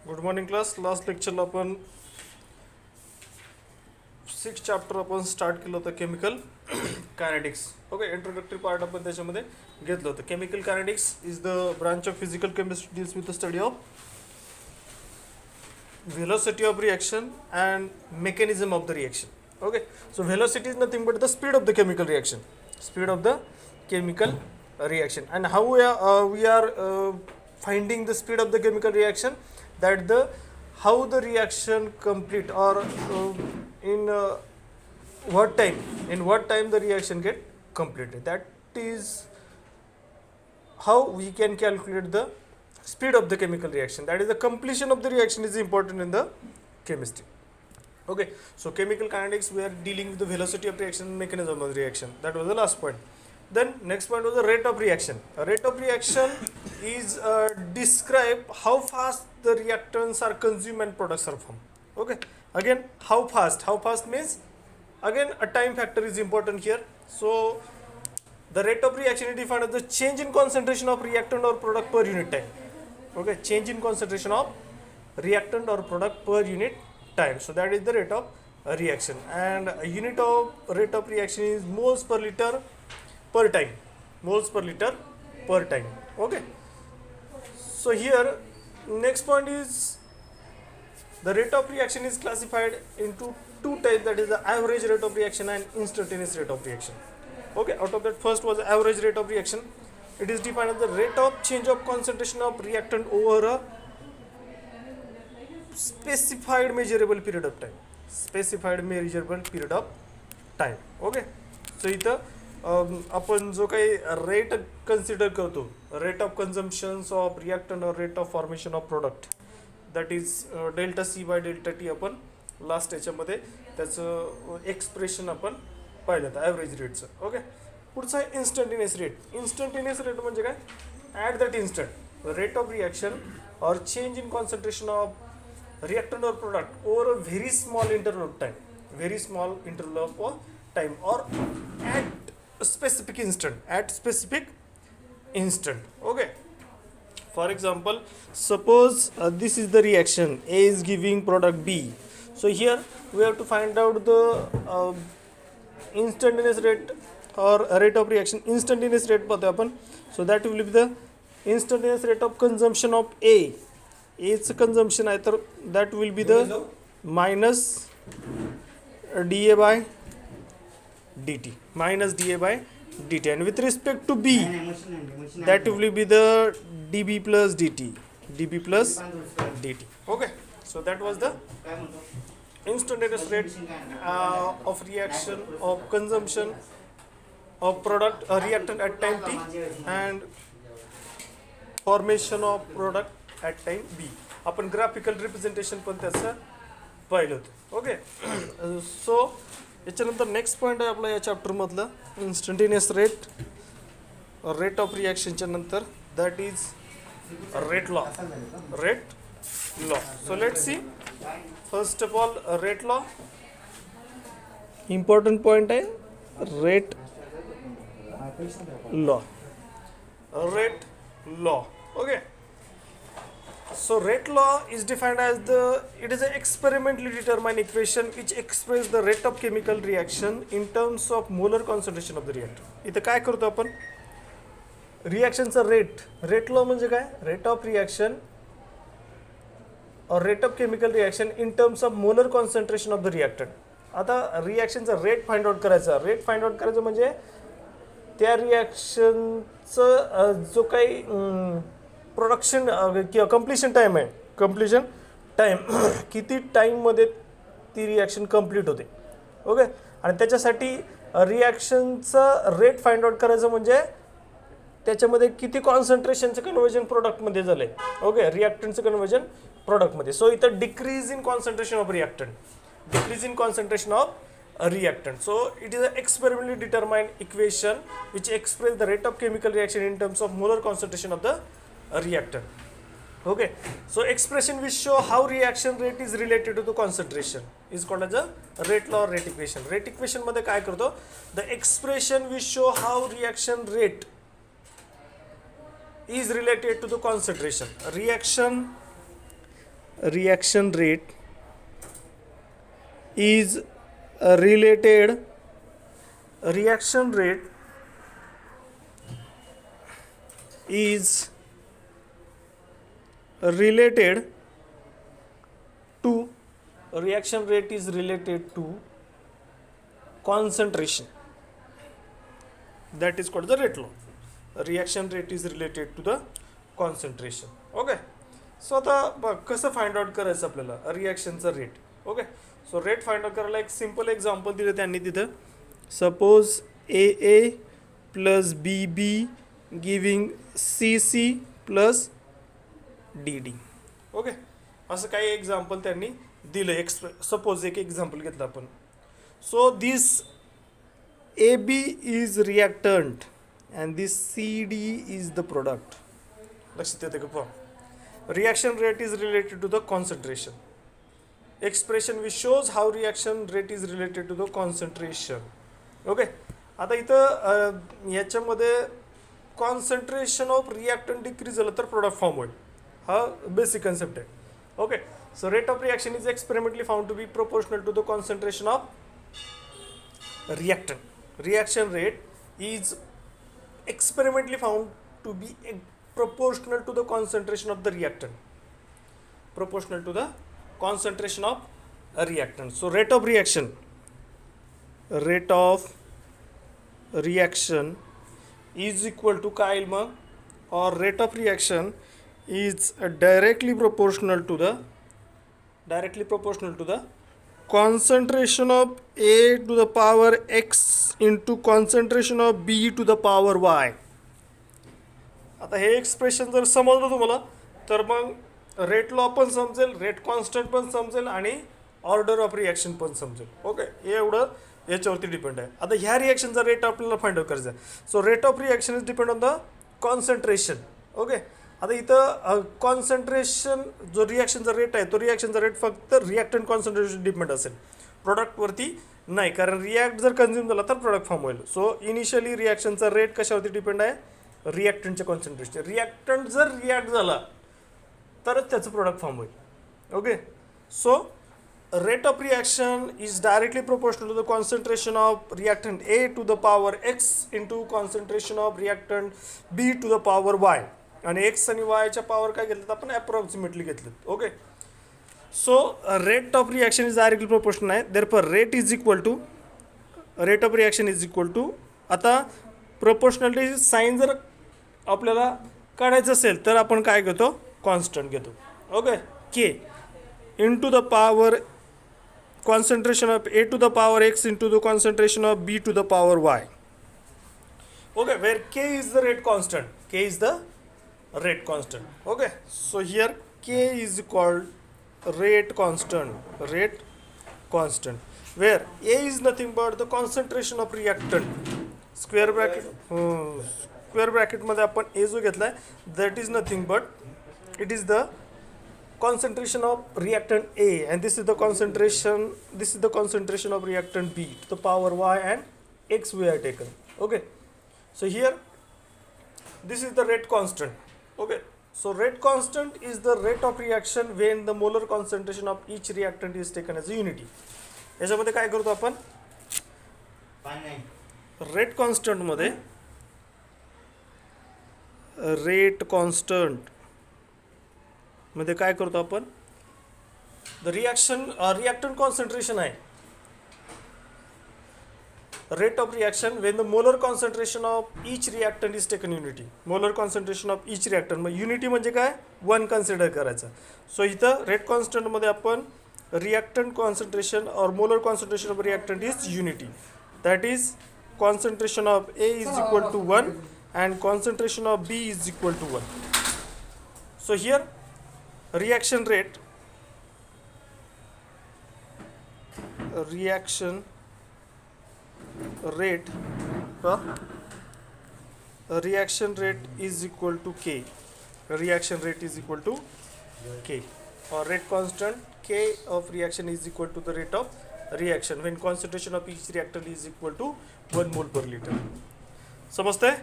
Good morning class. Last लेक्चरला आपण 6 chapter आपण start केलं होतं chemical kinetics. Okay, introductory part आपण त्याच्यामध्ये घेतलं होतं. Chemical kinetics is the branch of physical chemistry deals with the study of velocity of reaction and mechanism of the reaction. Okay, so velocity is nothing but the speed of the chemical reaction, speed of the chemical reaction. And how we are finding the speed of the chemical reaction, that the how the reaction complete, or in what time the reaction get completed. That is how we can calculate the speed of the chemical reaction. That is, the completion of the reaction is important in the chemistry. Okay, so chemical kinetics, we are dealing with the velocity of reaction and mechanism of the reaction. That was the last point. Then next point was the rate of reaction. A rate of reaction is describe how fast the reactants are consumed and products are formed. Okay, again, how fast means, again, a time factor is important here. So the rate of reaction is defined as the change in concentration of reactant or product per unit time. Okay, change in concentration of reactant or product per unit time. So that is the rate of reaction, and a unit of rate of reaction is moles per liter per time. Moles per liter per time. Okay, so here next point is the rate of reaction is classified into two types, that is the average rate of reaction and instantaneous rate of reaction. Okay, out of that, first was average rate of reaction. It is defined as the rate of change of concentration of reactant over a specified measurable period of time. Specified measurable period of time. Okay, so इथं आपण जो काही rate consider करतो, rate of consumption of reactant और rate of formation of product, that is delta C by delta T. आपण last याच्यामध्ये त्याचं expression आपण पाहिलं होतं ॲव्हरेज रेटचं. ओके, पुढचा आहे इन्स्टंटेनियस रेट. इन्स्टंटेनियस रेट म्हणजे काय? At that instant rate of reaction or change in concentration of reactant or product over a very small interval of time. Very small interval of time or at specific instant. At specific instant. Okay, for example, suppose this is the reaction. A is giving product B. So here we have to find out the instantaneous rate or rate of reaction. Instantaneous rate पाहतो आपण. So that will be the instantaneous rate of consumption of A. A's consumption आहे, तर that will be the minus dA by dt. Minus dA by dt. And with respect to B, that will be the dB plus dt. dB plus dt. Okay, so that was the instantaneous rate of reaction of consumption of product reactant at time t and formation of product at time b. आपण graphical representation पण त्याचं पाहिलं होतं. Okay, so याच्यानंतर next point आहे आपला या चॅप्टरमधलं इन्स्टंटेनियस रेट. रेट ऑफ रिॲक्शनच्या नंतर that is rate law. Rate law. So let see, first of all rate law important point आहे. Rate law. Rate law. Okay, so rate law is defined as it is an experimentally determined equation which expresses the rate of chemical reaction in terms of molar concentration of the reactant. इथं काय करतो आपण? रिॲक्शनचा rate. Rate law म्हणजे काय? Rate of reaction और rate of chemical reaction in terms of molar concentration of the reactant. आता रिॲक्शनचा rate find out करायचा. Rate find out करायचं म्हणजे त्या रिॲक्शनचं जो काही प्रोडक्शन किंवा कम्प्लिशन टाईम आहे, कम्प्लिशन टाईम किती टाईममध्ये ती रिॲक्शन कंप्लीट होते. ओके, आणि त्याच्यासाठी रिॲक्शनचं रेट फाइंड आउट करायचं म्हणजे त्याच्यामध्ये किती कॉन्सन्ट्रेशनचं कन्वर्जन प्रोडक्टमध्ये झालं आहे. ओके, रिॲक्टंटचं कन्वर्जन प्रोडक्टमध्ये. सो इथं decrease in concentration of reactant. Decrease in concentration of a reactant. So it is an experimentally determined equation which expresses the rate of chemical reaction in terms of molar concentration of the reactant. Okay, so expression which show how reaction rate is related to the concentration is called as a rate law or rate equation. Rate equation मध्ये काय करतो? The expression which show how reaction rate is related to the concentration. Reaction reaction rate is related reaction rate is related to reaction rate is related to concentration. That is called the rate law. Reaction rate is related to the concentration. Okay. So आता कसं find out करायचं आपल्याला रिॲक्शनचा rate. Okay. So rate find out करायला एक simple example दिलं त्यांनी तिथं. Suppose A plus B giving C plus D. Okay. असं काही एक्झाम्पल त्यांनी दिलं. सपोज एक एक्झाम्पल घेतलं आपण. So this A B is reactant and this C D is the product. लक्षात येते का? पहा, reaction rate is related to the concentration. Expression which shows how reaction rate is related to the concentration. Okay. आता इथं याच्यामध्ये concentration of reactant decrease झालं तर product form होईल. हा बेसिक कन्सेप्ट आहे. Okay. So rate of reaction is experimentally found to be proportional to the concentration of reactant. Reaction rate is experimentally found to be proportional to the concentration of the reactant. Proportional to the concentration of a reactant. So rate of reaction is equal to काय येईल मग? or rate of reaction is directly proportional to the concentration of A to the power X into concentration of B to the power Y. आता हे expression जर समजलं तुम्हाला तर मग रेट लॉ पण समजेल, रेट कॉन्स्टंट पण समजेल आणि ऑर्डर ऑफ रिॲक्शन पण समजेल. ओके. हे एवढं याच्यावरती डिपेंड आहे. आता ह्या रिॲक्शनचा रेट आपल्याला फाइंड आउट करायचा आहे. So rate of reaction is depend on the concentration. Okay. आता इथं कॉन्सन्ट्रेशन जो रिॲक्शनचा रेट आहे तो रिॲक्शनचा रेट फक्त रिॲक्टंट कॉन्सन्ट्रेशन डिपेंड असेल, प्रोडक्टवरती नाही. कारण रिॲक्ट जर कन्झ्युम झाला तर प्रोडक्ट फॉर्म होईल. सो इनिशियली रिॲक्शनचा रेट कशावरती डिपेंड आहे? रिॲक्टंटच्या कॉन्सन्ट्रेशन. रिॲक्टंट जर रिॲक्ट झाला तरच त्याचं प्रोडक्ट फॉर्म होईल. Okay. So rate of reaction is directly proportional to the concentration of reactant A to the power X into concentration of reactant B to the power Y. आणि X आणि वायच्या power काय घेतलं आपण approximately घेतलं. Okay. So rate of reaction is directly proportional आहे. Therefore rate of reaction is equal to आता proportionality sign जर आपल्याला काढायचं असेल तर आपण काय घेतो? कॉन्स्टंट घेतो. Okay. K into the power concentration of A to the power X into the concentration of B to the power Y. Okay. Where K is the rate constant. K is the rate constant. Okay. So here K is called rate constant where A is nothing but the concentration of reactant. Square bracket मध्ये आपण A जो घेतलाय that is nothing but it is the concentration of reactant A and this is the concentration of reactant B to the power Y and X we are taken. Okay. So here this is the rate constant. Okay. So rate constant is the rate of reaction when the molar concentration of each reactant is taken as a unity. याच्यामध्ये काय करतो आपण? Rate constant मध्ये काय करतो आपण? The reactant concentration आहे. Rate of reaction when the molar concentration of each reactant is taken unity. Molar concentration of each reactant मग unity म्हणजे काय? 1 कन्सिडर करायचं. सो इथं रेट कॉन्स्टंट मध्ये आपण रिॲक्टंट कॉन्सन्ट्रेशन और molar concentration of reactant is unity. That is concentration of A is equal to 1 and concentration of B is equal to 1. So here reaction rate is equal to K. Reaction rate is equal to K or rate constant K of reaction is equal to the rate of reaction when concentration of each reactant is equal to 1 mole per liter. समजतंय?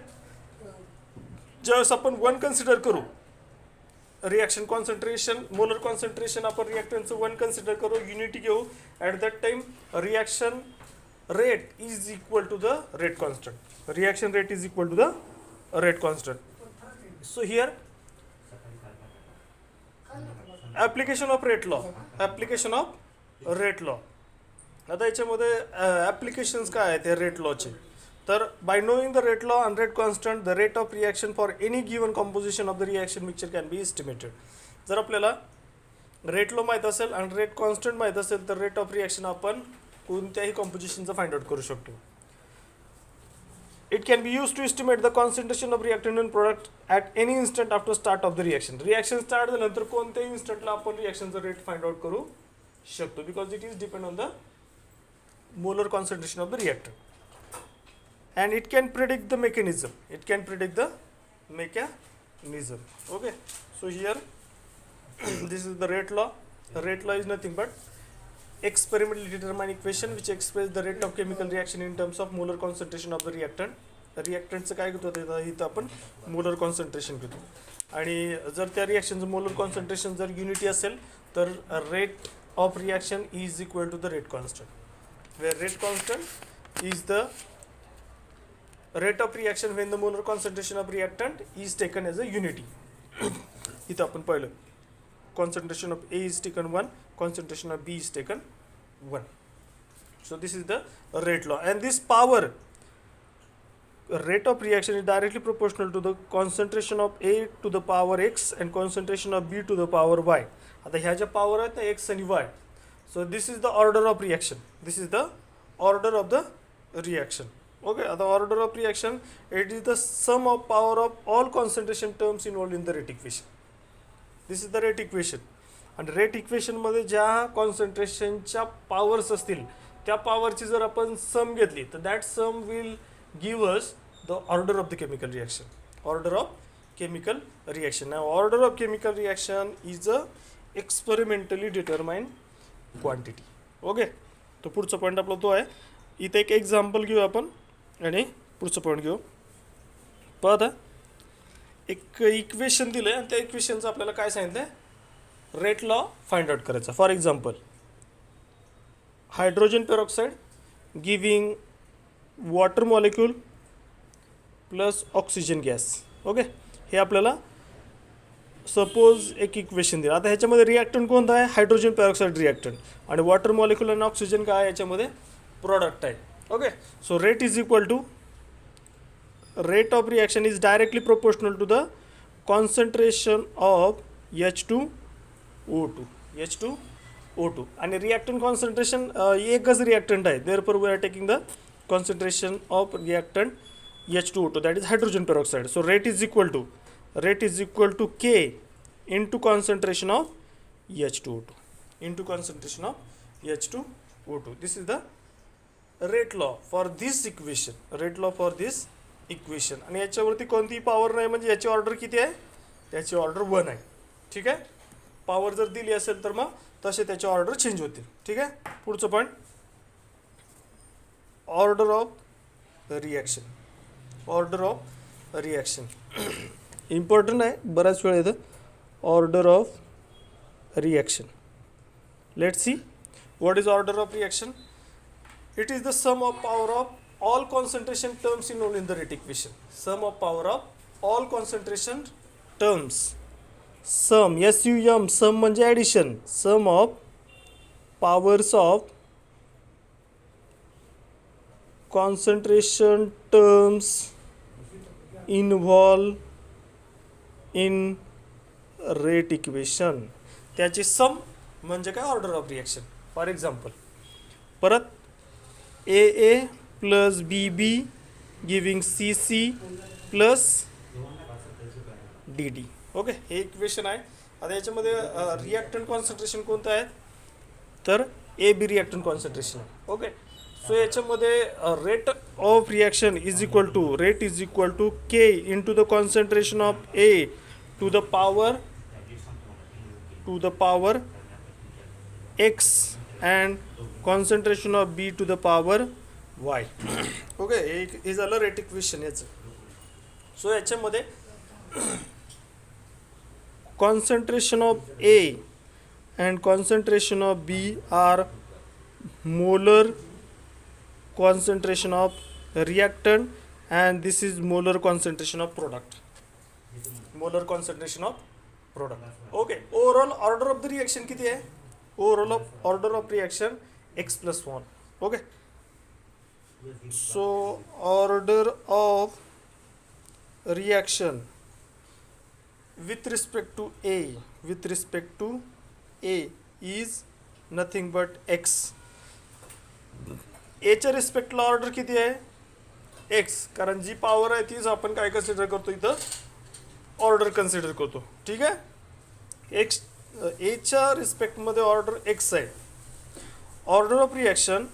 ज्यावेळेस आपण 1 consider करू reaction concentration, molar concentration आपण रिॲक्टंटचं 1 consider करू, unity घेऊ. At that time reaction rate is equal to the rate constant. Reaction rate is equal to the rate constant. So here application of rate law, application of rate law. आता याच्यामध्ये applications काय आहेत या rate लॉचे? तर by knowing the rate law and rate constant the rate of reaction for any given composition of the reaction mixture can B estimated. जर आपल्याला rate law माहीत असेल आणि रेट कॉन्स्टंट माहीत असेल तर रेट ऑफ रिॲक्शन आपण कोणत्याही कॉम्पोजिशनचं फाइंड आउट करू शकतो. It can be use to estimate the concentration of reactant in product at any instant after start of the reaction. Reaction start झाल्यानंतर कोणत्याही इन्स्टंटला आपण रिॲक्शनचा रेट फाइंड आउट करू शकतो, because it is depend on the molar concentration of the reactant. And it can predict the mechanism. It can predict the mechanism. Okay. So here, this is the rate law. The rate law is nothing but experimentally determined equation which expresses the rate of chemical reaction in terms of molar concentration of the reactant. रिॲक्टंटचं काय घेतो इथं आपण molar concentration घेतो. आणि जर त्या रिॲक्शनचं molar concentration जर युनिटी असेल तर rate of reaction is equal to the rate constant, where rate constant is the rate of reaction when the molar concentration of reactant is taken as a unity. इथं आपण पाहिलं concentration of A is taken 1, concentration of B is taken 1. So this is the rate law, and this power rate of reaction is directly proportional to the concentration of A to the power X and concentration of B to the power Y. आता ह्या ज्या power आहेत ना X आणि Y, so this is the order of reaction. This is the order of the reaction. Okay, the order of reaction, it is the sum of power of all concentration terms involved in the rate equation. This is the rate equation. And rate equation मध्ये ज्या कॉन्सन्ट्रेशनच्या powers असतील त्या पावरची जर आपण sum घेतली तर that sum will give us the order of the chemical reaction. Order of chemical reaction. Now order of chemical reaction is a experimentally determined quantity. Okay, तो पुढचा पॉईंट आपला तो आहे. इथे एक एक्झाम्पल घेऊ आपण आणि पुढचं पॉईंट घेऊ. पहा आता एक इक्वेशन दिलं आहे आणि त्या इक्वेशनचं आपल्याला काय सांगितलं आहे, रेट लॉ फाइंड आउट करायचा. For example hydrogen peroxide giving water molecule plus oxygen gas. Okay, हे आपल्याला सपोज एक इक्वेशन दिलं. आता ह्याच्यामध्ये रिॲक्टंट कोणता आहे, हायड्रोजन पेरॉक्साईड रिॲक्टंट, आणि वॉटर मॉलिक्यूल आणि ऑक्सिजन काय आहे याच्यामध्ये प्रोडक्ट आहे. Okay, so rate is equal to rate of reaction is directly proportional to the concentration of H2O2. H2O2 आणि reactant concentration एकच reactant आहे. Therefore we are taking the concentration of reactant H2O2, that is hydrogen peroxide. So rate is equal to K into concentration of H2O2 into concentration of H2O2. This is the rate law for this equation. Rate law for this equation. आणि याच्यावरती कोणतीही power नाही, म्हणजे याची order किती आहे, त्याची order 1 आहे. ठीक आहे, पॉवर जर दिली असेल तर मग तसे त्याचे ऑर्डर चेंज होतील. ठीक आहे, पुढचं point order of reaction. Order of reaction important आहे, बऱ्याच वेळा येतं order of reaction. Let see what is order of reaction. It is the sum of power of all concentration terms involved in the rate equation. Sum of power of all concentration terms. Sum, SUM, sum म्हणजे addition. Sum of powers of concentration terms involved in rate equation. त्याची sum म्हणजे काय, order of reaction. For example परत AA plus BB giving CC plus DD. Okay, हे equation आहे. आता याच्यामध्ये reactant concentration कोणतं आहे तर AB रिॲक्टंट कॉन्सन्ट्रेशन आहे. ओके, सो याच्यामध्ये rate of reaction is equal to K into the concentration of A to the power X and concentration of B to the power Y. Okay, हे झालं rate equation याचं. So याच्यामध्ये concentration of A and concentration of B are molar concentration of reactant, and this is molar concentration of product. Molar concentration of product. Okay, overall order of the reaction किती आहे? Overall of order of reaction x plus 1. Okay, so order of reaction with respect to A is nothing but x. A च्या रिस्पेक्टला order किती आहे? x, कारण जी power आहे तीच आपण काय कन्सिडर करतो इथं? ऑर्डर कन्सिडर करतो. ठीक आहे. x A च्या रिस्पेक्टमध्ये ऑर्डर x आहे. Order of reaction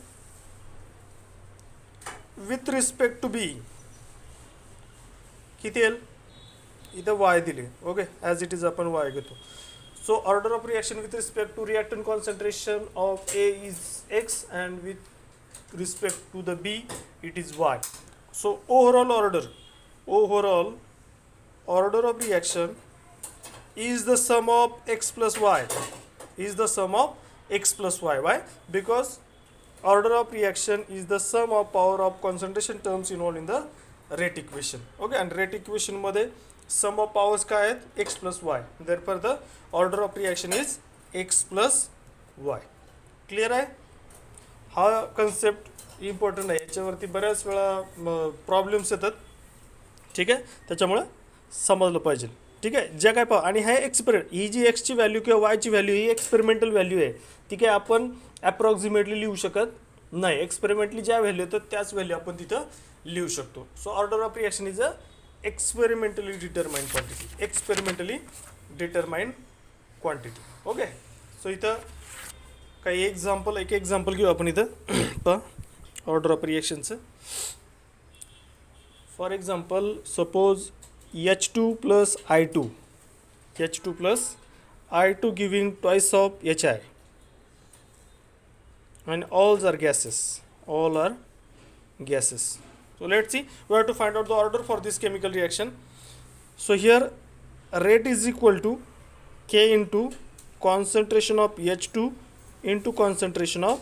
with respect to B किती येईल? इथं y दिले. ओके, ॲज इट इज आपण y घेतो. So order of reaction with respect to reactant concentration of A is x, and with respect to the B it is y. So overall order of reaction is the sum of x plus y. Is the sum of x plus y. Why? Because order of reaction is the sum of power of concentration terms involved in the rate equation. Okay, and rate equation मध्ये sum of powers काय आहेत? x plus y. Therefore the order of reaction is x plus y. Clear आहे? हा concept important आहे. याच्यावरती बऱ्याच वेळा problems येतात. ठीक आहे, त्याच्यामुळे समजलं पाहिजे. ठीक आहे, ज्या काय पाहा, आणि हे ही जी एक्सची व्हॅल्यू किंवा वायची व्हॅल्यू ही एक्सपेरिमेंटल व्हॅल्यू आहे. ठीक आहे, आपण ॲप्रॉक्सिमेटली लिहू शकत नाही. एक्सपेरिमेंटली ज्या व्हॅल्यू येतात त्याच व्हॅल्यू आपण तिथं लिहू शकतो. So order of reaction is a experimentally determined quantity. Okay, so इथं काही एक एक्झाम्पल घेऊ आपण इथं. पहा ऑर्डर ऑफ रिएक्शनचं. For example suppose H2 plus I2 giving twice of HI, and all are gases. So let's see, we have to find out the order for this chemical reaction. So here rate is equal to K into concentration of H2 into concentration of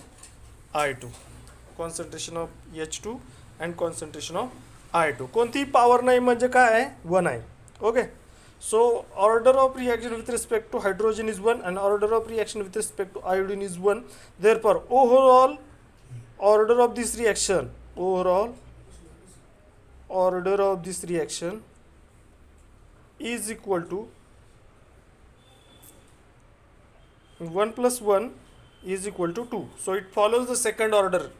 I2. Concentration of H2 and concentration of I2. कोणतीही power नाही म्हणजे काय आहे? 1 आहे. Okay, so order of reaction with respect to hydrogen is 1 and order of reaction with respect to iodine is 1. Therefore overall order of this reaction is equal to 1 plus 1 is equal to 2. So it follows the second order.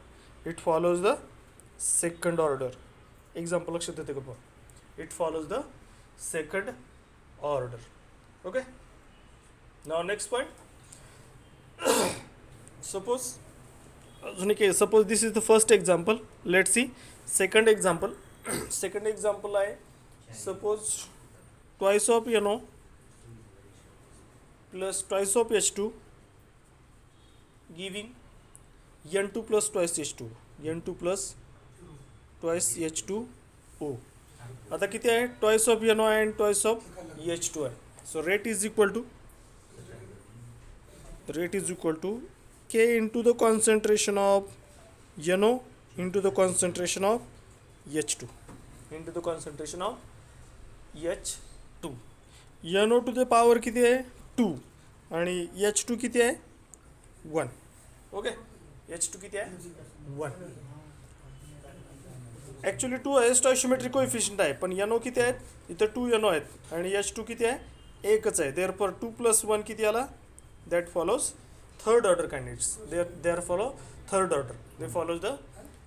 Example लक्षात येते का? It follows the second order. Okay, now next point. Suppose this is the first example. Let's see second example. Second example आहे, suppose twice of NO plus twice of H2 giving N2 plus twice H2, N2 plus twice H2O. आता किती आहे? twice of NO and twice of H2 आहे. So rate is equal to K into the concentration of NO into the concentration of H2 into the concentration of H2. NO to the power किती आहे? 2 आणि H2 किती आहे? 1. Okay, H2 किती आहे? 1. Actually 2 आहे, स्टॉइशियोमेट्रिक coefficient आहे, पण NO किती आहेत? इथं 2 NO आहेत आणि H2 किती आहे? एकच आहे. Therefore 2 plus 1 किती आला? That follows third order candidates. They follow third order. They follow the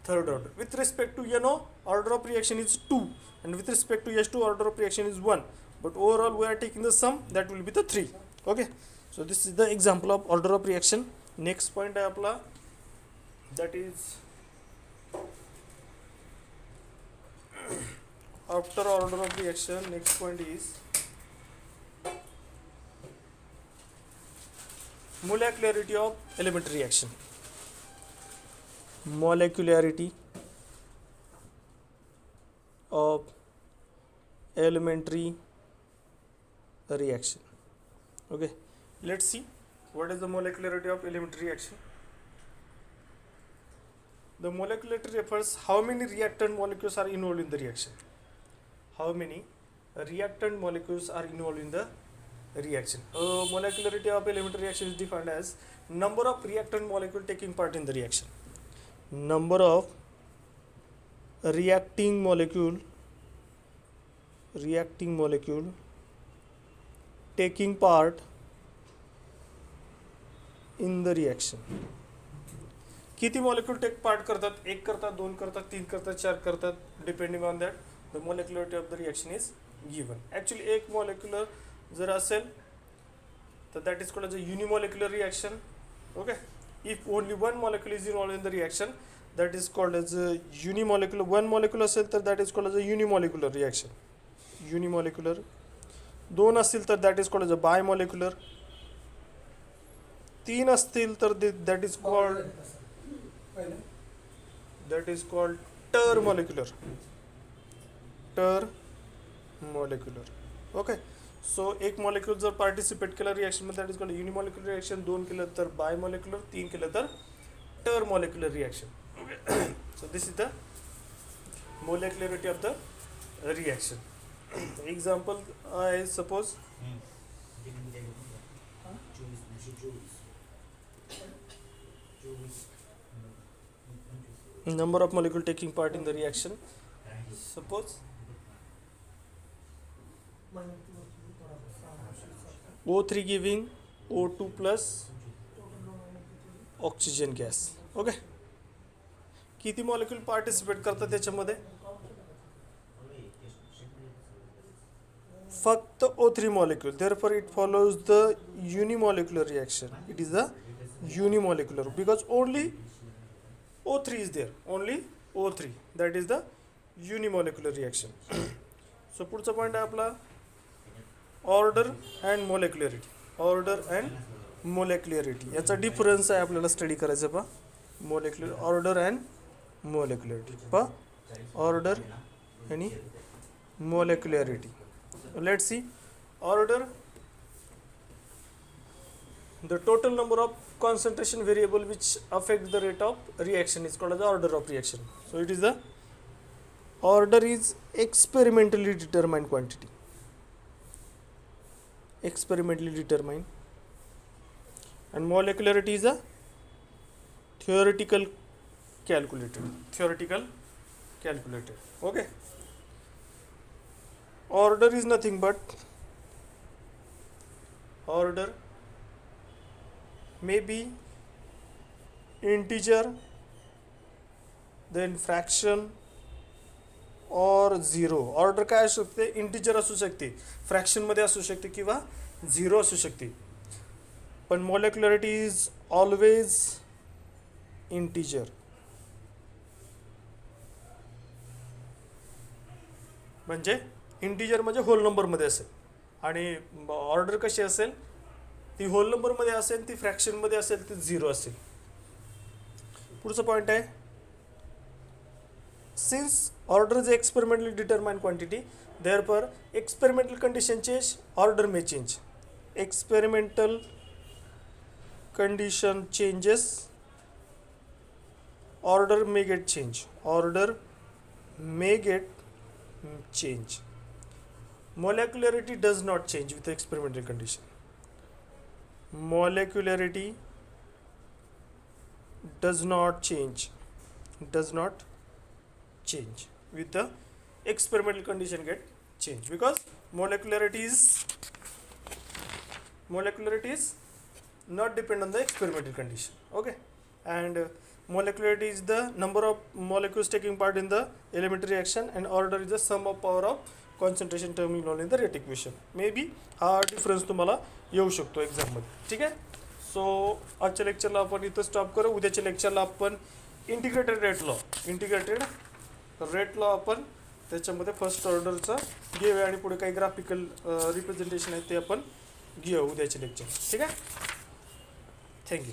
third order. With respect to NO, order of reaction is 2, and with respect to H2, order of reaction is 1. But overall, we are taking the sum, that will be the 3. Okay. So this is the example of order of reaction. Next point I apply, that is after order of reaction. Next point is molecularity of elementary reaction. Molecularity of elementary reaction. Okay, let's see what is the molecularity of elementary reaction. The molecularity refers how many reactant molecules are involved in the reaction. How many reactant molecules are involved in the reaction. Molecularity of elementary reaction is defined as number of reactant molecule taking part in the reaction. Number of reacting molecule taking part in the reaction. किती molecule take part करतात, 1 करतात, 2 करतात, 3 करतात, 4 करतात, depending on that the molecularity of the reaction is given. Actually एक molecular जर असेल तर that is called as a unimolecular reaction. Okay, if only one molecule is involve in the reaction that is called as a unimolecular. One molecule असेल तर that is called as a unimolecular reaction, unimolecular. 2 असतील तर that is called as a bimolecular. 3 असतील तर that is called termolecular. Okay, so एक molecule जर participate केलं reaction मध्ये that is called unimolecular reaction. 2 केलं तर बायमॉलिक्युलर, 3 केलं तर termolecular reaction. So this is the molecularity of the reaction. Example, I suppose number of molecule taking part in the reaction. Suppose O3 giving O2 plus oxygen gas. Okay, किती molecule participate करतात त्याच्यामध्ये? फक्त O3 molecule. Therefore it follows the unimolecular reaction. It is a unimolecular because only O3 is there, only O3, that is the unimolecular reaction. So पुढचा point आहे आपला order and मोलेक्युलरिटी. Order and मोलेक्युलरिटी याचा difference आहे आपल्याला study करायचं. पहा molecular, order and molecularity. Order and molecularity. Let's see. Order, the total number of concentration variable which affect the rate of reaction is called as the order of reaction. So it is the order is experimentally determined quantity. Experimentally determined. And molecularity is a theoretical calculated. Okay, order is nothing but order may be integer, then fraction or zero. Order काय असू शकते? Integer असू शकते, fraction मध्ये असू शकते किंवा zero असू शकते. पण मोलेक्युलरिटी इज ऑलवेज इंटिजर. म्हणजे इंटिजर म्हणजे होल नंबरमध्ये असेल आणि ऑर्डर कशी असेल? ती होल नंबरमध्ये असेल, ती फ्रॅक्शनमध्ये असेल, ती झिरो असेल. पुढचा पॉईंट आहे since order is experimentally determined quantity therefore experimental condition change, order may change. Experimental condition changes, order may get change. Order may gate change. Molecularity does not change with the experimental condition. Molecularity does not change with the experimental condition get changed because molecularity is not depend on the experimental condition. Okay, and molecularity is the number of molecules taking part in the elementary reaction and order is the sum of power of concentration term involved in the rate equation. Maybe हा difference तुम्हाला येऊ शकतो एक्झाममध्ये. ठीक आहे, so आजच्या लेक्चरला आपण इथं स्टॉप करू. उद्याच्या लेक्चरला आपण इंटिग्रेटेड रेट लॉ आपण त्याच्यामध्ये फर्स्ट ऑर्डरचं घेऊया आणि पुढे काही ग्राफिकल रिप्रेझेंटेशन आहे ते आपण घेऊ उद्याच्या लेक्चर. ठीक आहे, थँक्यू.